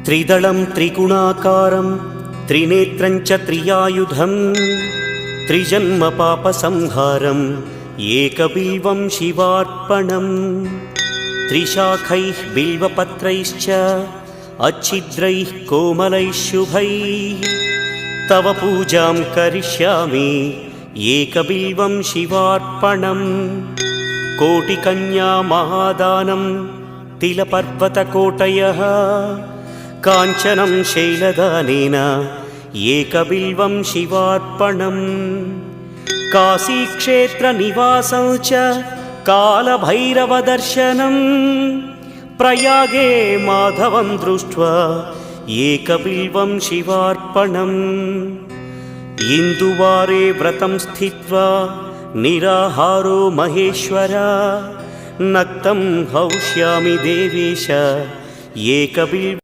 त्रिदलं त्रिगुणाकारं त्रिनेत्रं च त्रियायुधं त्रिजन्म पापसंहारम् एकबिल्वं शिवार्पणम् त्रिशाखैः बिल्वपत्रैश्च अच्छिद्रैः कोमलैः शुभैः तव पूजां करिष्यामि एकबिल्वं शिवार्पणम् कोटिकन्या महादानं तिलपर्वतकोटयः काञ्चनं शैलदानेन एकबिल्वं शिवार्पणम् काशीक्षेत्रनिवासं च कालभैरवदर्शनं प्रयागे माधवं दृष्ट्वा एकबिल्वं शिवार्पणम् इन्दुवारे व्रतं स्थित्वा निराहारो महेश्वर नक्तं हौष्यामि देवेश एकबिल्वम्